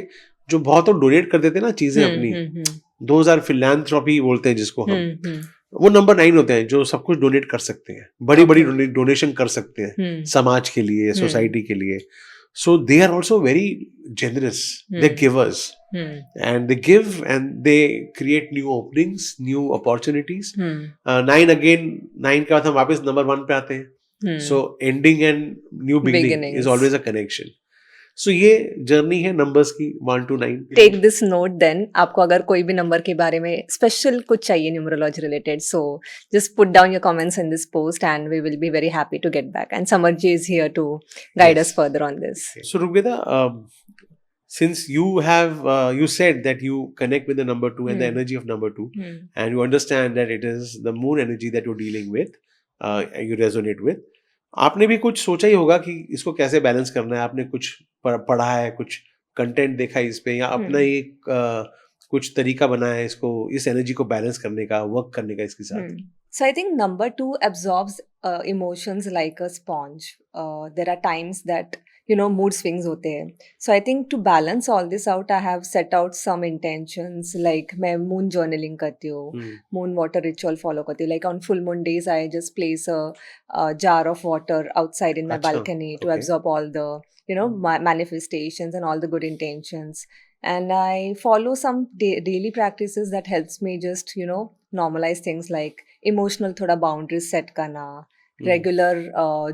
Speaker 2: जो बहुत लोग डोनेट कर देते हैं ना चीजें अपनी, those are philanthropy बोलते हैं जिसको हम, वो नंबर 9 होते हैं जो सब कुछ डोनेट कर सकते हैं, बड़ी बड़ी डोनेशन कर सकते हैं समाज के लिए, सोसाइटी के लिए. So they are also very generous. They're
Speaker 1: Hmm.
Speaker 2: givers,
Speaker 1: Hmm.
Speaker 2: and they give and they create new openings, new opportunities.
Speaker 1: Hmm.
Speaker 2: 9 again, 9 के बाद हम वापस number 1 पे आते हैं.
Speaker 1: Hmm.
Speaker 2: So ending and new beginning is
Speaker 1: Beginnings.
Speaker 2: always a connection. So ये journey है numbers की 1 to 9.
Speaker 1: Take this note then, आपको अगर कोई भी नंबर के बारे में स्पेशल कुछ चाहिए numerology related, so just put down your comments in this post and we will be very happy to get back, and Samar ji is here to guide
Speaker 2: Yes.
Speaker 1: Us further on this.
Speaker 2: So Rugveda, since you have you said that you connect with the number 2 and the
Speaker 1: Hmm.
Speaker 2: energy of number 2, and you understand that it is the moon energy that you're dealing with, you resonate with. आपने भी कुछ सोचा ही होगा कि इसको कैसे balance करना है. आपने कुछ पढ़ा है, कुछ कंटेंट देखा है इस पे, या अपना ही कुछ तरीका बनाया है इसको, इस एनर्जी को बैलेंस करने का, वर्क करने का इसके साथ.
Speaker 1: So I think number 2 absorbs emotions like a sponge. There are times that mood swings होते हैं. So I think to balance all this out, I have set out some intentions, like मैं moon journaling करती हूँ, moon water ritual follow करती हूँ. Like on full moon days, I just place a jar of water outside in my
Speaker 2: अच्छा,
Speaker 1: balcony to
Speaker 2: okay.
Speaker 1: absorb all the manifestations and all the good intentions. And I follow some daily practices that helps me just normalize things like emotional थोड़ा boundaries set करना, regular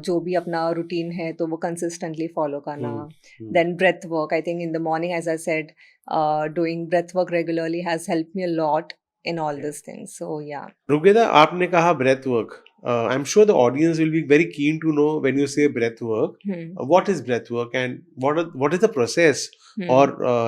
Speaker 1: जो भी अपना routine है तो वो consistently follow करना. Then breath work, I think in the morning, as I said, doing breath work regularly has helped me a lot in all these things. So yeah.
Speaker 2: Rugveda, आपने कहा breath work. I'm sure the audience will be very keen to know when you say breath work, what is breath work and what is the process or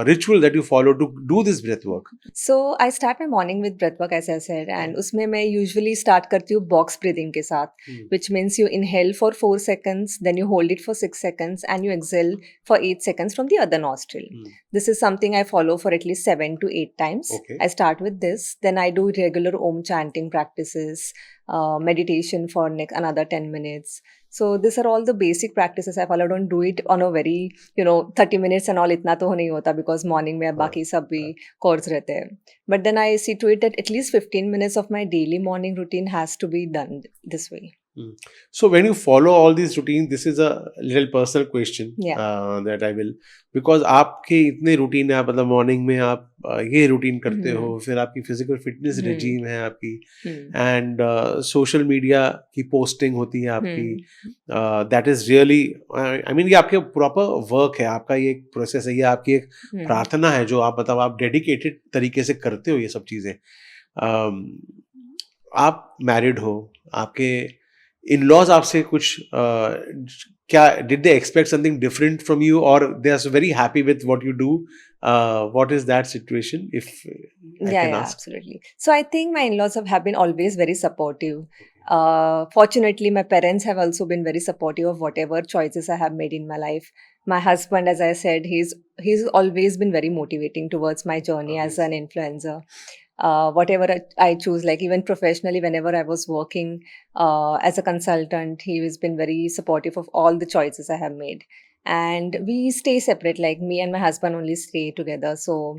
Speaker 2: ritual that you follow to do this breath work?
Speaker 1: So I start my morning with breath work, as I said, and उसमें मैं usually start करती हूँ box breathing के साथ, which means you inhale for 4 seconds, then you hold it for 6 seconds, and you exhale for 8 seconds from the other nostril. This is something I follow for at least 7 to 8 times.
Speaker 2: Okay.
Speaker 1: I start with this, then I do regular Om chanting practices, meditation for another 10 minutes. So these are all the basic practices I follow. I don't do it on a very 30 minutes and all, इतना तो नहीं होता because morning में बाकी सब भी course रहते हैं. But then I see to it that at least 15 minutes of my daily morning routine has to be done this way.
Speaker 2: So when you follow all these routines, this is a little personal question that I will, because आपके इतने routine है, मतलब morning में आप ये routine करते हो, फिर आपकी फिजिकल फिटनेस रिजीम है आपकी, एंड सोशल मीडिया की पोस्टिंग होती है आपकी, that is really, I mean ये आपके प्रॉपर वर्क है, आपका ये एक प्रोसेस है, ये आपकी एक प्रार्थना है जो आप मतलब आप डेडिकेटेड तरीके से करते हो ये सब चीज़ें. आप मैरिड हो, आपके in-laws आपसे कुछ क्या, did they expect something different from you or they are so very happy with what you do? What is that situation, if I can ask?
Speaker 1: Absolutely. So I think my in-laws have been always very supportive. Fortunately, my parents have also been very supportive of whatever choices I have made in my life. My husband, as I said, he's always been very motivating towards my journey as an influencer. Whatever I choose, like even professionally, whenever I was working as a consultant, he has been very supportive of all the choices I have made. And we stay separate, like me and my husband only stay together. So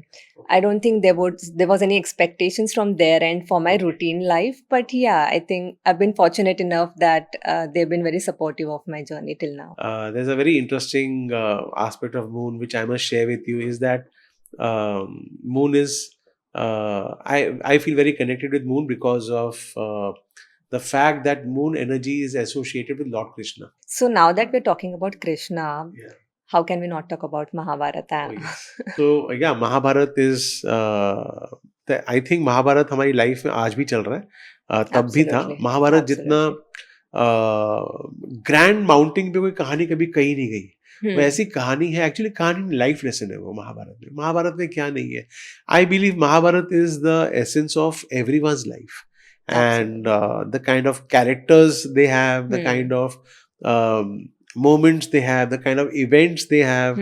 Speaker 1: I don't think there was any expectations from their end for my routine life. But yeah, I think I've been fortunate enough that they've been very supportive of my journey till now.
Speaker 2: There's a very interesting aspect of moon which I must share with you, is that moon is I feel very connected with moon because of the fact that moon energy is associated with Lord Krishna.
Speaker 1: So now that we're talking about Krishna, how can we not talk about Mahabharata?
Speaker 2: Oh, yes. So yeah, Mahabharata is I think Mahabharata हमारी life में आज भी चल रहा है, तब भी था. महाभारत जितना ग्रैंड माउंटिंग पे कोई कहानी कभी कही नहीं गई, वो ऐसी कहानी है, एक्चुअली कहानी लाइफ लेसन है वो महाभारत में. महाभारत में क्या नहीं है, I believe Mahabharata is the essence of everyone's life, and the kind of characters they have, the kind of moments they have, the kind of events they have,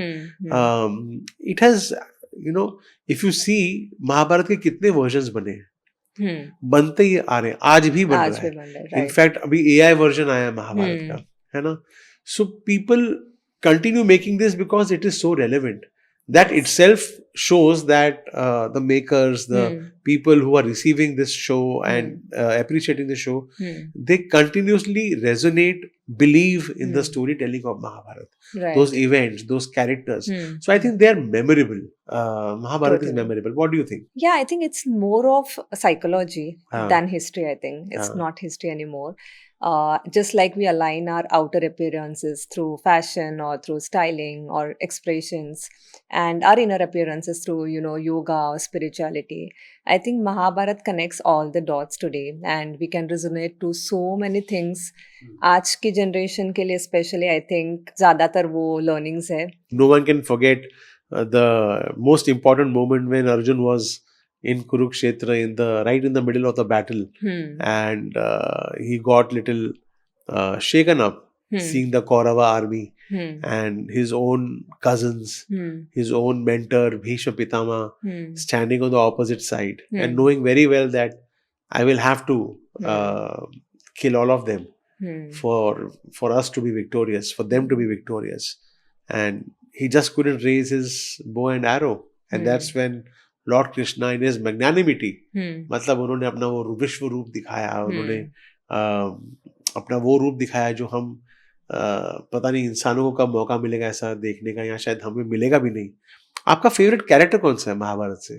Speaker 2: it has, if you see Mahabharata के कितने versions बने हैं, बनते ही आ रहे हैं, आज भी बन रहा है. इनफैक्ट अभी AI वर्जन आया है महाभारत का, है ना. So people continue making this because it is so relevant. That itself shows that the makers, the
Speaker 1: Hmm.
Speaker 2: people who are receiving this show and appreciating the show,
Speaker 1: Hmm.
Speaker 2: they continuously resonate, believe in the
Speaker 1: Hmm.
Speaker 2: storytelling of Mahabharata,
Speaker 1: Right.
Speaker 2: those events, those characters.
Speaker 1: Hmm.
Speaker 2: So I think they are memorable. Mahabharata is
Speaker 1: Totally.
Speaker 2: memorable. What do you think?
Speaker 1: Yeah, I think it's more of psychology
Speaker 2: Ah.
Speaker 1: than history. I think it's
Speaker 2: Ah.
Speaker 1: not history anymore. Just like we align our outer appearances through fashion or through styling or expressions, and our inner appearances through, yoga or spirituality. I think Mahabharat connects all the dots today, and we can resonate to so many things. आज की generation के लिए specially I think ज़्यादातर वो learnings है.
Speaker 2: No one can forget the most important moment when Arjun was in Kurukshetra, right in the middle of the battle, and he got little shaken up seeing the Kaurava army and his own cousins, his own mentor Bhishma Pitama standing on the opposite side and knowing very well that I will have to kill all of them for us to be victorious, for them to be victorious, and he just couldn't raise his bow and arrow, and that's when Lord Krishna in his magnanimity, मतलब उन्होंने अपना वो विश्व रूप दिखाया, उन्होंने अपना वो रूप दिखाया जो हम पता नहीं इंसानों को कब मौका मिलेगा ऐसा देखने का, या शायद हमें मिलेगा भी नहीं. आपका फेवरेट कैरेक्टर कौन सा है महाभारत से?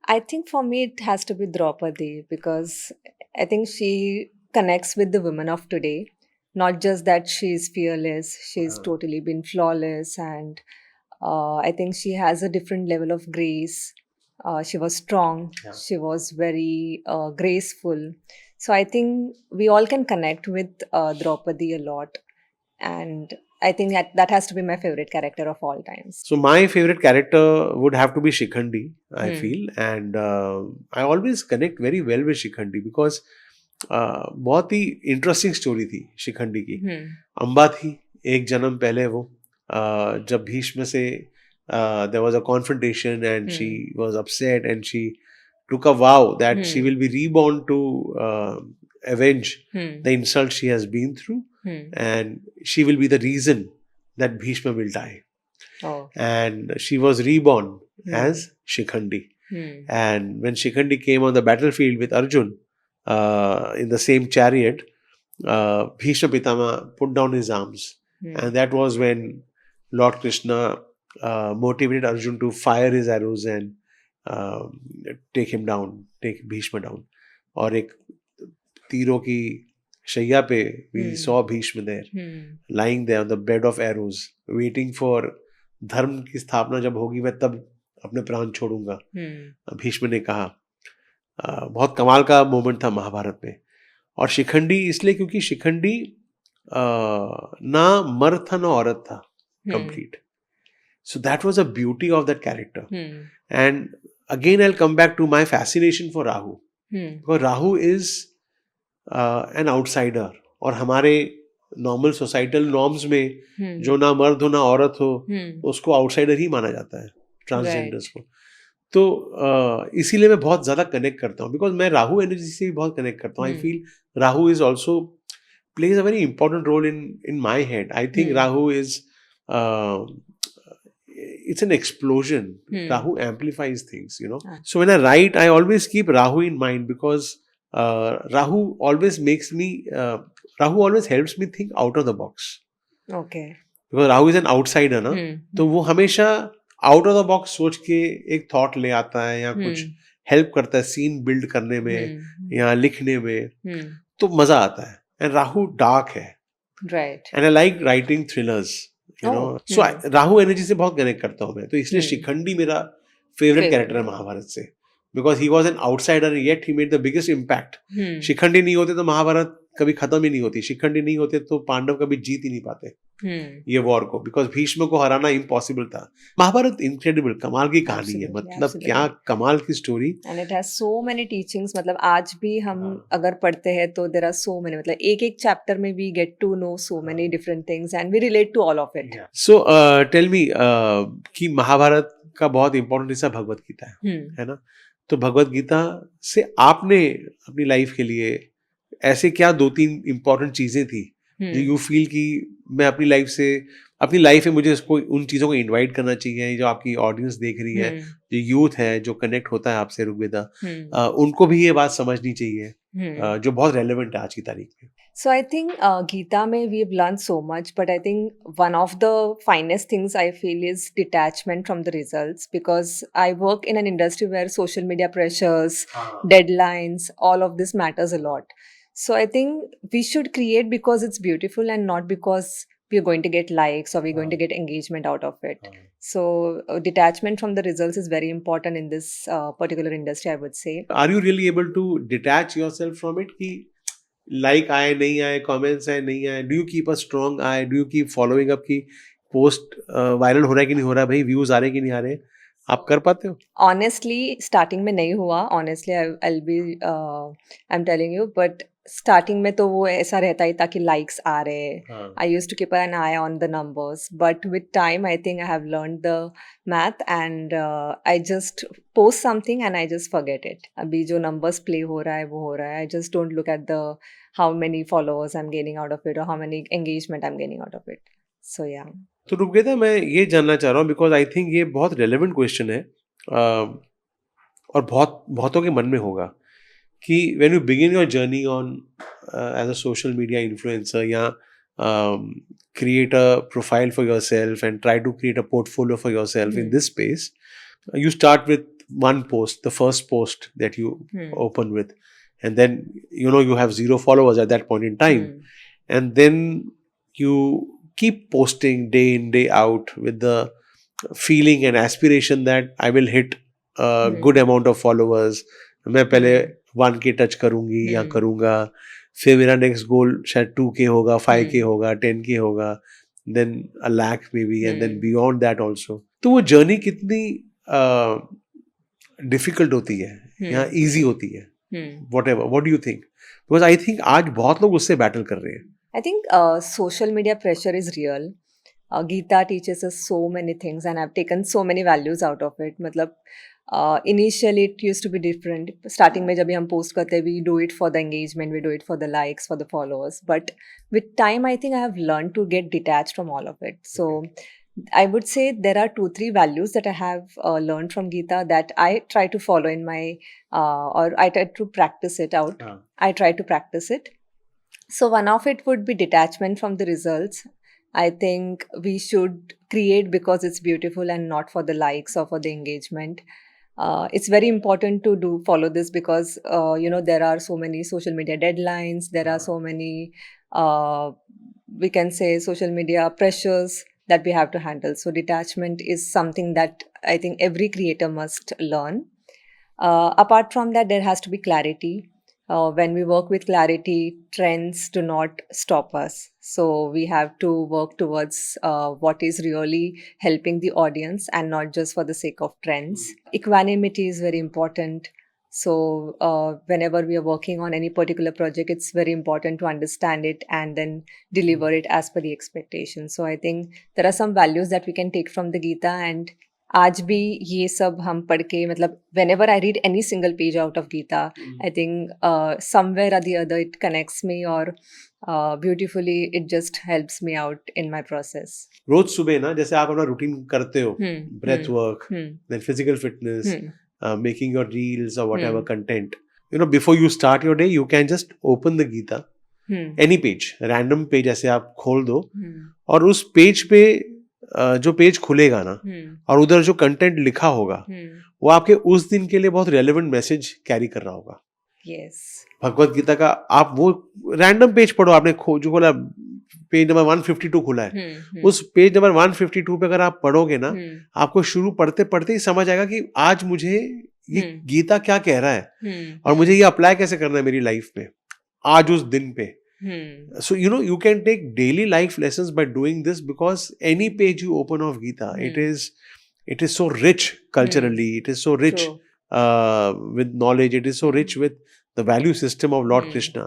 Speaker 1: I think for me it has to be Draupadi, because I think she connects with the women of today. Not just that she is fearless, she's totally been flawless, and I think she has a different level of grace. She was strong, she was very graceful. So I think we all can connect with Draupadi a lot, and I think that has to be my favorite character of all times.
Speaker 2: So my favorite character would have to be Shikhandi, I feel, and I always connect very well with Shikhandi because बहुत ही interesting story थी शिखंडी की. अम्बा थी एक जन्म पहले, वो जब भीष्म से there was a confrontation and she was upset and she took a vow that she will be reborn to avenge the insult she has been through, and she will be the reason that Bhishma will die. And she was reborn as Shikhandi. And when Shikhandi came on the battlefield with Arjun in the same chariot, Bhishma Pitama put down his arms, and that was when Lord Krishna motivated Arjun to fire his arrows and take him down, take Bhishma down. और एक तीरों की शैया पे we saw Bhishma there, lying there on the bed of arrows, waiting for धर्म की स्थापना जब होगी मैं तब अपने प्राण छोड़ूंगा, भीष्म ने कहा. बहुत कमाल का मोमेंट था महाभारत में. और शिखंडी इसलिए क्योंकि शिखंडी ना मर्द था ना औरत था, complete. So that was a beauty of that character. And again I'll come back to my fascination for Rahu, because Rahu is an outsider, और हमारे नॉर्मल सोसाइटल नॉर्म्स में जो ना मर्द हो ना औरत हो उसको आउटसाइडर ही माना जाता है, ट्रांसजेंडर्स को. तो इसीलिए मैं बहुत ज़्यादा कनेक्ट करता हूँ, बिकॉज मैं राहु एनर्जी से भी बहुत कनेक्ट करता हूँ. I feel Rahu is also plays a very important role in my head. I think Rahu is it's an explosion. Rahu amplifies things, So when I write, I always keep Rahu in mind, because Rahu always helps me think out of the box.
Speaker 1: Okay.
Speaker 2: Because Rahu is an outsider, ना? तो वो हमेशा out of the box सोच के एक thought ले आता है या कुछ हेल्प करता है सीन बिल्ड करने में या लिखने में, तो मजा आता है. एंड राहु डार्क है,
Speaker 1: right,
Speaker 2: and I like writing thrillers, so Rahu energy से बहुत कनेक्ट करता हूँ मैं. तो इसलिए शिखंडी मेरा फेवरेट कैरेक्टर है महाभारत से, because he was an outsider yet he made the biggest impact. Shikhandi नहीं होते तो महाभारत कभी खत्म ही नहीं होती. शिखंडी नहीं होते तो पांडव कभी जीत ही नहीं पाते ये वॉर को, बिकॉज भीष्म को हराना इम्पॉसिबल था. महाभारत इनक्रेडिबल, कमाल की कहानी है, मतलब क्या कमाल की story.
Speaker 1: And it has so many teachings. मतलब आज भी हम अगर पढ़ते हैं तो देयर आर सो मेनी, मतलब एक एक चैप्टर में we get to know so many different things and we relate to all of it.
Speaker 2: So tell me कि महाभारत का बहुत इंपॉर्टेंट हिस्सा भगवत गीता है ना? तो भगवत गीता से आपने अपनी लाइफ के लिए ऐसे क्या 2-3 इंपॉर्टेंट चीजें थी जो यू फील कि मैं अपनी लाइफ से अपनी लाइफ में मुझे इसको उन चीज़ों को इनवाइट करना चाहिए जो आपकी ऑडियंस देख रही है, जो यूथ है जो कनेक्ट होता है आपसे ऋग्वेदा, उनको भी ये बात समझनी चाहिए जो बहुत रेलेवेंट है आज की तारीख में.
Speaker 1: So I think Gita mein we've learned so much, but I think one of the finest things I feel is detachment from the results, because I work in an industry where social media pressures, deadlines, all of this matters a lot. So I think we should create because it's beautiful and not because we're going to get likes or we're going to get engagement out of it. So detachment from the results is very important in this particular industry, I would say.
Speaker 2: Are you really able to detach yourself from it? कि like आए नहीं आए, comments आए नहीं आए, do you keep a strong I, do you keep following up की post viral हो रहा है कि नहीं हो रहा है, भाई व्यूज आ रहे कि नहीं आ रहे, आप कर पाते हो?
Speaker 1: Honestly, starting में नहीं हुआ. Honestly, I'm telling you, but starting में तो वो ऐसा रहता ही था कि likes आ रहे. I used to keep an eye on the numbers, but with time, I think I have learned the math, and I just post something and I just forget it. अभी जो numbers play हो रहा है वो हो रहा है. I just don't look at the how many followers I'm gaining out of it or how many engagement I'm gaining out of it. So yeah.
Speaker 2: तो ऋग्वेदा, मैं ये जानना चाह रहा हूँ बिकॉज आई थिंक ये बहुत रेलेवेंट क्वेश्चन है और बहुतों के मन में होगा कि when you begin your journey on as a social media influencer या create a profile for yourself and try to create a portfolio for yourself in this space, you start with one post, the first post that you open with, and then you have 0 followers at that point in time, and then you keep posting day in day out with the feeling and aspiration that I will hit a good amount of followers. मैं पहले 1K touch करूंगी या करूंगा, फिर मेरा next गोल शायद 2K होगा, 5K होगा, 10K होगा, then a lakh maybe, and then beyond that also. तो वो जर्नी कितनी डिफिकल्ट होती है या इजी होती है, whatever, what do you think? Because I think आज बहुत लोग उससे बैटल कर रहे हैं.
Speaker 1: I think social media pressure is real. Geeta teaches us so many things, and I've taken so many values out of it. मतलब initially it used to be different. Starting में जब भी हम post करते हैं, we do it for the engagement, we do it for the likes, for the followers. But with time, I think I have learned to get detached from all of it. So I would say there are 2-3 values that I have learned from Geeta that I try to follow in my, or I try to practice it out. I try to practice it. So one of it would be detachment from the results. I think we should create because it's beautiful and not for the likes or for the engagement. It's very important to follow this because there are so many social media deadlines. There are so many we can say social media pressures that we have to handle. So detachment is something that I think every creator must learn. Apart from that, there has to be clarity. When we work with clarity, trends do not stop us. So we have to work towards what is really helping the audience and not just for the sake of trends. Equanimity is very important. So whenever we are working on any particular project, it's very important to understand it and then deliver it as per the expectation. So I think there are some values that we can take from the Gita, and आज भी ये सब हम पढ़ के मतलब whenever I read any single page out of Gita, I think somewhere or the other it connects me or beautifully it just helps me out in my process.
Speaker 2: रोज सुबह ना जैसे आप अपना रूटीन करते हो, breath work, then physical fitness, making your reels or whatever content, before you start your day you can just open the Gita, any page, random page ऐसे आप खोल दो और उस पेज पे जो पेज खुलेगा ना और उधर जो कंटेंट लिखा होगा वो आपके उस दिन के लिए बहुत रेलेवेंट मैसेज कैरी कर रहा होगा.
Speaker 1: Yes.
Speaker 2: भगवत गीता का आप वो रैंडम पेज पढ़ो, आपने जो खोला पेज नंबर 152 खुला है, उस पेज नंबर 152 पे अगर आप पढ़ोगे ना, आपको शुरू पढ़ते पढ़ते ही समझ आएगा कि आज मुझे ये गीता क्या कह रहा है और मुझे ये अप्लाई कैसे करना है मेरी लाइफ में आज उस दिन पे. So you can take daily life lessons by doing this, because any page you open of Gita, it is so rich culturally, it is so rich with knowledge, it is so rich with the value system of Lord Krishna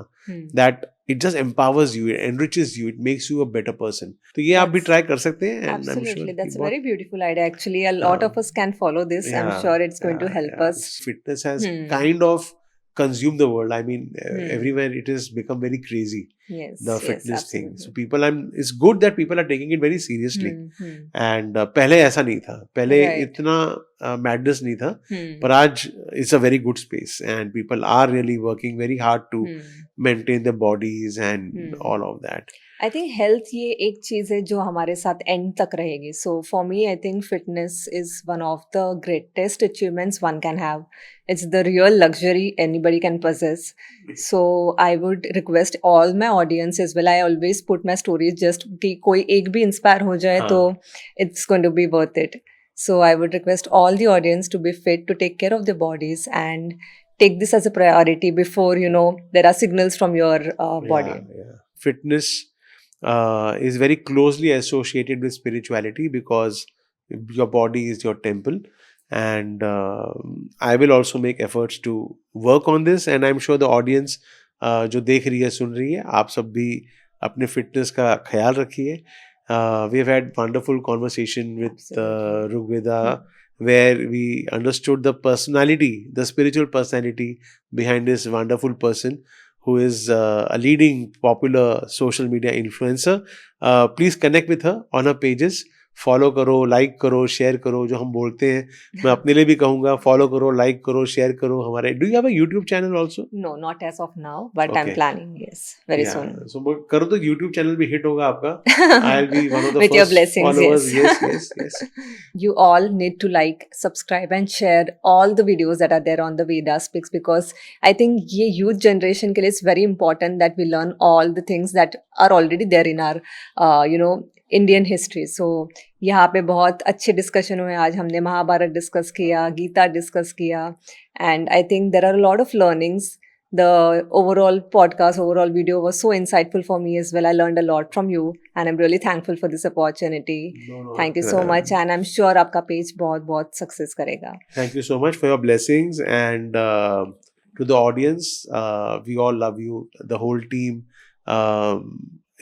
Speaker 2: that it just empowers you, it enriches you, it makes you a better person. तो ये आप भी try कर सकते हैं. And
Speaker 1: absolutely,
Speaker 2: I'm sure
Speaker 1: that's a very beautiful idea. Actually, a lot of us can follow this. I'm sure it's going to help us.
Speaker 2: Fitness has kind of consume the world. I mean,
Speaker 1: Hmm.
Speaker 2: everywhere it has become very crazy,
Speaker 1: Yes,
Speaker 2: the
Speaker 1: yes,
Speaker 2: fitness thing. So
Speaker 1: absolutely.
Speaker 2: it's good that people are taking it very seriously. And पहले ऐसा नहीं था, पहले
Speaker 1: Right.
Speaker 2: इतना madness नहीं था,
Speaker 1: Hmm.
Speaker 2: पर आज it's a very good space and people are really working very hard to maintain their bodies and all of that.
Speaker 1: I think health ये एक चीज़ है जो हमारे साथ एंड तक रहेगी. So for me I think fitness is one of the greatest achievements one can have. It's the real luxury anybody can possess. So I would request all my audience as well. I always put my stories just कि कोई एक भी inspire हो जाए तो it's going to be worth it. So I would request all the audience to be fit, to take care of their bodies and take this as a priority before there are signals from your body.
Speaker 2: Yeah. Fitness is very closely associated with spirituality because your body is your temple, and I will also make efforts to work on this, and I'm sure the audience जो देख रही है सुन रही है, आप सब भी अपने फिटनेस का ख्याल रखिए. We have had wonderful conversation with
Speaker 1: Absolutely.
Speaker 2: Rugveda, where we understood the personality, the spiritual personality behind this wonderful person who is a leading popular social media influencer. Please connect with her on her pages. Follow करो, like करो, share करो. जो हम बोलते हैं, मैं अपने लिए भी कहूँगा, फॉलो करो, लाइक करो, शेयर करो. हमारे do you have a YouTube channel also?
Speaker 1: No, not as of now, but I'm
Speaker 2: Okay.
Speaker 1: planning, yes, very soon.
Speaker 2: सो करो तो यूट्यूब चैनल भी हिट होगा आपका. I'll be one of the
Speaker 1: With your
Speaker 2: first
Speaker 1: blessings,
Speaker 2: followers.
Speaker 1: yes.
Speaker 2: Yes.
Speaker 1: You all need to like, subscribe and share all the videos that are there on the Veda Speaks, because I think ये youth generation के लिए it's very important that we learn all the things that are already there in our Indian history. So यहाँ पे बहुत अच्छे discussion हुए. आज हमने महाभारत डिस्कस किया, गीता डिस्कस किया, and I think there are a lot of learnings. The overall podcast, overall video was so insightful for me as well. I learned a lot from you and I'm really thankful for this opportunity.
Speaker 2: No,
Speaker 1: Thank you so much and I'm sure आपका page बहुत बहुत success करेगा.
Speaker 2: Thank you so much for your blessings, and to the audience, we all love you. The whole team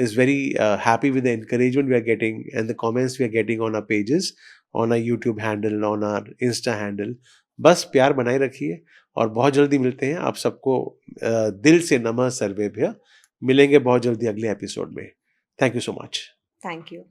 Speaker 2: is very happy with the encouragement we are getting and the comments we are getting on our pages, on our YouTube handle, on our Insta handle. बस प्यार बनाए रखिए और बहुत जल्दी मिलते हैं. आप सबको दिल से नमः सर्वेभ्यः. मिलेंगे बहुत जल्दी अगले एपिसोड में. Thank you so much.
Speaker 1: Thank you.